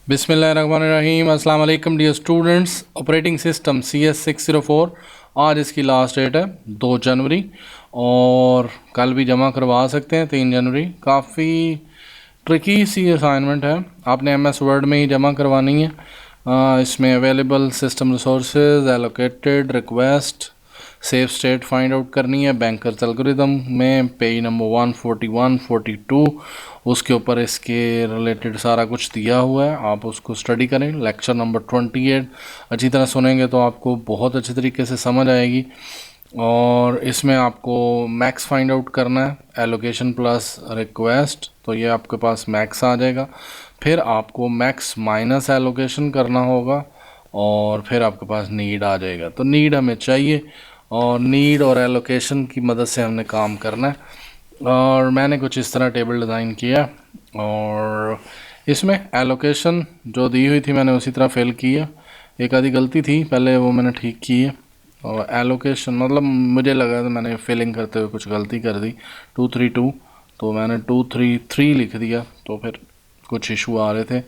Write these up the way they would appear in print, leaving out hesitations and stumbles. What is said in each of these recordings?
बिस्मिल्लाहिर्रहमानिर्रहीम। अस्सलाम वालेकुम dear students. Operating system CS604, आज इसकी लास्ट डेट है 2 जनवरी और कल भी जमा करवा सकते हैं 3 जनवरी। काफ़ी ट्रिकी सी असाइनमेंट है, आपने MS वर्ड में ही जमा करवानी है। इसमें available system resources, allocated, request, safe state find out करनी है। बैंकर्स एल्गोरिदम में पेज नंबर 141, 42 उसके ऊपर इसके रिलेटेड सारा कुछ दिया हुआ है, आप उसको स्टडी करें। लेक्चर नंबर 28 अच्छी तरह सुनेंगे तो आपको बहुत अच्छे तरीके से समझ आएगी। और इसमें आपको मैक्स फाइंड आउट करना है, एलोकेशन प्लस रिक्वेस्ट, तो ये आपके पास मैक्स आ जाएगा। फिर आपको मैक्स माइनस एलोकेशन करना होगा और फिर आपके पास नीड आ जाएगा। तो नीड हमें चाहिए और नीड और एलोकेशन की मदद से हमने काम करना है। और मैंने कुछ इस तरह टेबल डिज़ाइन किया और इसमें एलोकेशन जो दी हुई थी मैंने उसी तरह फिल की है। एक आधी गलती थी पहले, वो मैंने ठीक की है। और एलोकेशन मतलब मुझे लगा था मैंने फिलिंग करते हुए कुछ गलती कर दी, 232 तो मैंने 233 लिख दिया, तो फिर कुछ इशू आ रहे थे।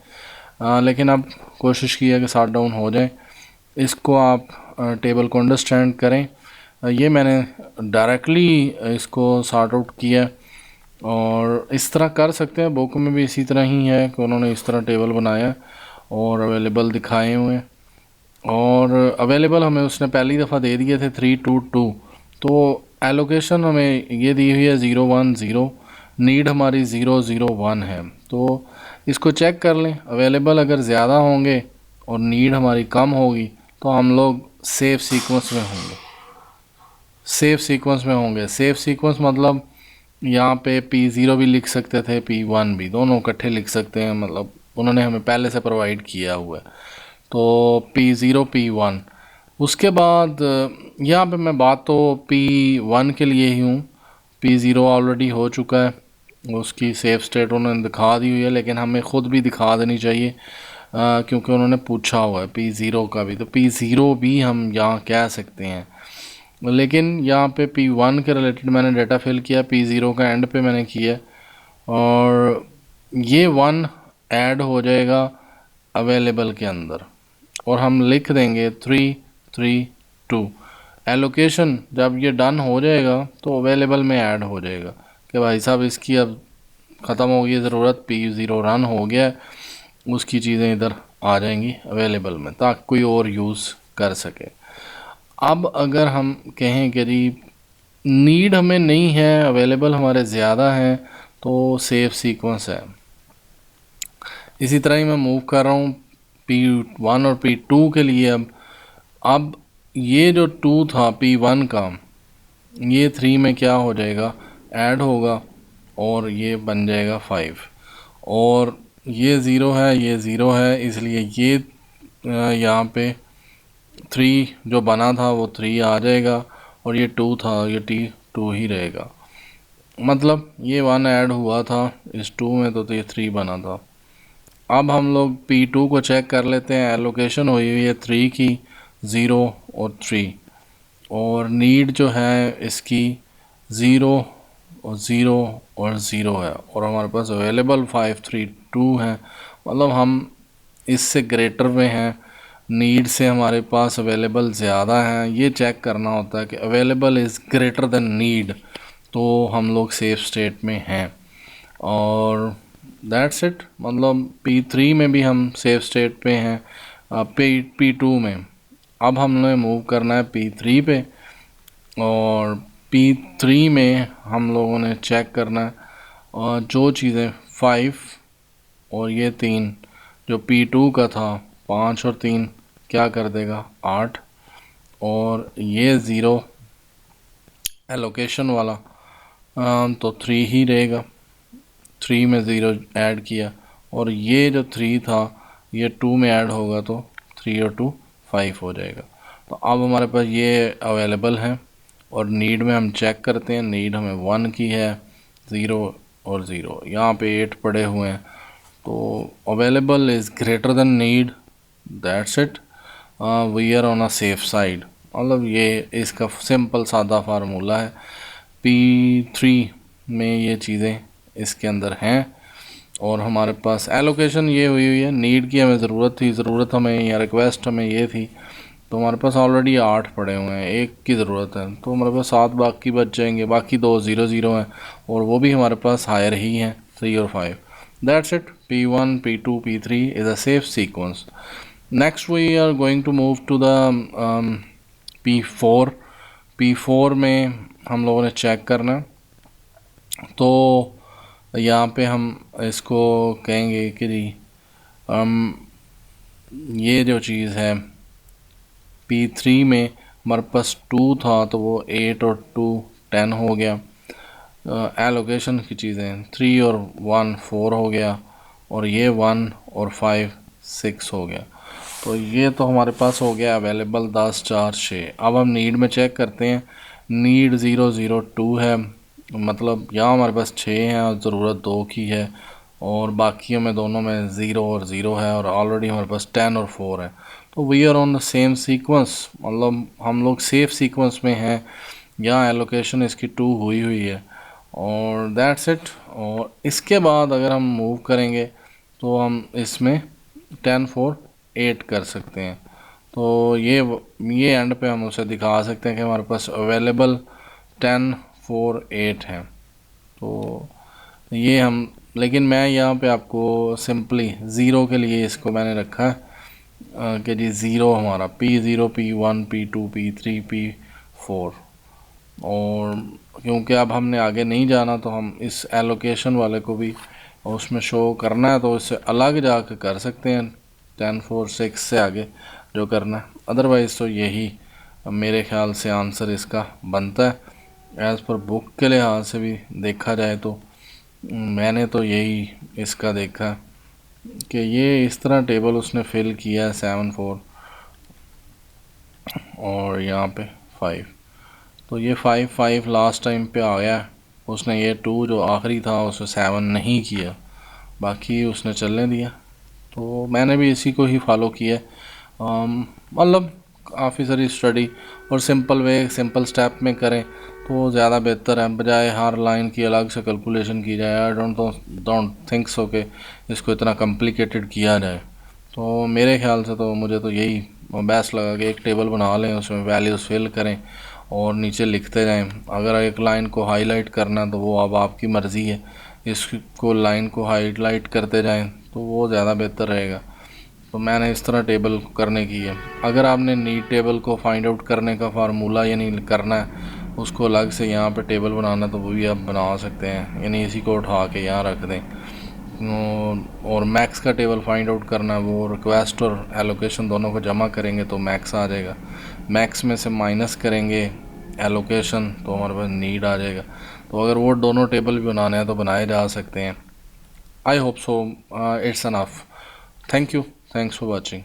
लेकिन अब कोशिश की है कि सॉर्ट डाउन हो जाए। इसको आप टेबल को अंडरस्टैंड करें। ये मैंने डायरेक्टली इसको सॉर्ट आउट किया और इस तरह कर सकते हैं। बुक में भी इसी तरह ही है कि उन्होंने इस तरह टेबल बनाया और अवेलेबल दिखाए हुए हैं। और अवेलेबल हमें उसने पहली दफ़ा दे दिए थे 322, तो एलोकेशन हमें ये दी हुई है 010, नीड हमारी 001 है। तो इसको चेक कर लें, अवेलेबल अगर ज़्यादा होंगे और नीड हमारी कम होगी तो हम लोग सेफ सीक्वेंस में होंगे। सेफ सीक्वेंस मतलब यहाँ पे P0 भी लिख सकते थे, P1 भी, दोनों इकट्ठे लिख सकते हैं, मतलब उन्होंने हमें पहले से प्रोवाइड किया हुआ है। तो P0 P1, उसके बाद यहाँ पे मैं बात तो P1 के लिए ही हूँ। P0 ऑलरेडी हो चुका है, उसकी सेफ स्टेट उन्होंने दिखा दी हुई है, लेकिन हमें ख़ुद भी दिखा देनी चाहिए क्योंकि उन्होंने पूछा हुआ है P0 का भी। तो P0 भी हम यहाँ कह सकते हैं, लेकिन यहाँ पे P1 के रिलेटेड मैंने डाटा फिल किया, P0 का एंड पे मैंने किया और ये 1 ऐड हो जाएगा अवेलेबल के अंदर और हम लिख देंगे 332। एलोकेशन जब ये डन हो जाएगा तो अवेलेबल में ऐड हो जाएगा कि भाई साहब इसकी अब ख़त्म हो गई ज़रूरत, P0 रन हो गया, उसकी चीज़ें इधर आ जाएंगी अवेलेबल में ताकि कोई और यूज़ कर सके। अब अगर हम कहें कि जी नीड हमें नहीं है, अवेलेबल हमारे ज़्यादा हैं, तो सेफ सीक्वेंस है। इसी तरह ही मैं मूव कर रहा हूँ P1 और P2 के लिए। अब ये जो 2 था P1 का, ये 3 में क्या हो जाएगा, ऐड होगा और ये बन जाएगा 5। और ये 0 है, ये 0 है, इसलिए ये यहाँ पे 3 जो बना था वो 3 आ जाएगा और ये 2 था, ये T2 ही रहेगा। मतलब ये 1 ऐड हुआ था इस 2 में तो ये 3 बना था। अब हम लोग P2 को चेक कर लेते हैं। एलोकेशन हुई हुई है 3 की, 0 और 3, और नीड जो है इसकी 0 और 0 और 0 है, और हमारे पास अवेलेबल 532 है। मतलब हम इससे ग्रेटर में हैं, नीड से हमारे पास अवेलेबल ज़्यादा है। ये चेक करना होता है कि available is greater than need, तो हम लोग सेफ स्टेट में हैं। और दैट्स इट, मतलब P3 में भी हम सेफ स्टेट पे हैं। P2 में अब हमने मूव करना है P3 पे, और P3 में हम लोगों ने चेक करना है और जो चीज़ें 5 और ये 3 जो P2 का था, 5 और 3 क्या कर देगा 8, और ये 0 एलोकेशन वाला तो 3 ही रहेगा, 3 में 0 ऐड किया, और ये जो 3 था ये 2 में ऐड होगा तो 3 और 2 5 हो जाएगा। तो अब हमारे पास ये अवेलेबल है। और नीड में हम चेक करते हैं, नीड हमें 1 की है, 0 और 0, यहाँ पे 8 पड़े हुए हैं, तो available is greater than need, that's it, we are on a safe side. मतलब ये इसका सिंपल सादा फार्मूला है। P3 में ये चीज़ें इसके अंदर हैं और हमारे पास एलोकेशन ये हुई हुई है। नीड की हमें ज़रूरत थी, ज़रूरत हमें या रिक्वेस्ट हमें ये थी, तो हमारे पास ऑलरेडी 8 पड़े हुए हैं, एक की ज़रूरत है, तो हमारे पास 7 बाकी बच जाएंगे। बाकी 2 0 0 हैं और वो भी हमारे पास हायर ही हैं, 3 और 5। That's it. P1 P2 P3 is a safe sequence. Next we are going to move to the P4। P4 में हम लोगों ने चेक करना है, तो यहाँ पे हम इसको कहेंगे कि जी ये जो चीज़ है P3 में हमारे पास 2 था, तो वो 8 और 2 10 हो गया। एलोकेशन की चीज़ें 3 और 1 4 हो गया, और ये 1 और 5 6 हो गया। तो ये तो हमारे पास हो गया अवेलेबल 10 4 6। अब हम नीड में चेक करते हैं। नीड 0 0 2 है, मतलब यहाँ हमारे पास 6 हैं और ज़रूरत 2 की है, और बाकियों में दोनों में 0 और 0 है, और ऑलरेडी हमारे पास 10 और 4 है। तो we are on the same sequence, मतलब हम लोग सेफ सीक्वेंस में हैं। यहाँ एलोकेशन इसकी 2 हुई हुई है, और दैट्स इट। और इसके बाद अगर हम मूव करेंगे तो हम इसमें 10 4 8 कर सकते हैं। तो ये एंड पे हम उसे दिखा सकते हैं कि हमारे पास अवेलेबल 10 4 8 है। तो ये हम, लेकिन मैं यहाँ पे आपको सिंपली ज़ीरो के लिए इसको मैंने रखा है कि जी ज़ीरो हमारा P0 P1 P2 P3 P4। और क्योंकि अब हमने आगे नहीं जाना, तो हम इस एलोकेशन वाले को भी उसमें शो करना है, तो इससे अलग जाकर कर सकते हैं 10 4 6 से आगे जो करना है। अदरवाइज़ तो यही मेरे ख्याल से आंसर इसका बनता है। एज़ पर बुक के लिहाज से भी देखा जाए तो मैंने तो यही इसका देखा कि ये इस तरह टेबल उसने फिल किया है 7 4 और यहाँ पे 5। तो ये 5 5 लास्ट टाइम पे आ गया। उसने ये 2 जो आखिरी था उसने 7 नहीं किया, बाकी उसने चलने दिया। तो मैंने भी इसी को ही फॉलो किया। मतलब काफ़ी सारी स्टडी और सिंपल वे सिंपल स्टेप में करें तो ज़्यादा बेहतर है, बजाय हर लाइन की अलग से कैलकुलेशन की जाए। आई डोंट थिंक सो कि इसको इतना कॉम्प्लिकेटेड किया जाए। तो मेरे ख्याल से तो मुझे तो यही बेस्ट लगा कि एक टेबल बना लें, उसमें वैल्यूज़ फिल करें और नीचे लिखते जाएं। अगर एक लाइन को हाईलाइट करना तो वो अब आपकी मर्ज़ी है, इसको लाइन को हाईलाइट करते जाएं तो वो ज़्यादा बेहतर रहेगा। तो मैंने इस तरह टेबल करने की है। अगर आपने नीड टेबल को फाइंड आउट करने का फार्मूला यानी करना है, उसको अलग से यहाँ पे टेबल बनाना, तो वो भी आप बना सकते हैं, यानी इसी को उठा के यहाँ रख दें। और मैक्स का टेबल फाइंड आउट करना है, वो रिक्वेस्ट और एलोकेशन दोनों को जमा करेंगे तो मैक्स आ जाएगा। मैक्स में से माइनस करेंगे एलोकेशन तो हमारे पास नीड आ जाएगा। तो अगर वो दोनों टेबल भी बनाने हैं तो बनाए जा सकते हैं। I hope so it's enough. Thank you, thanks for watching.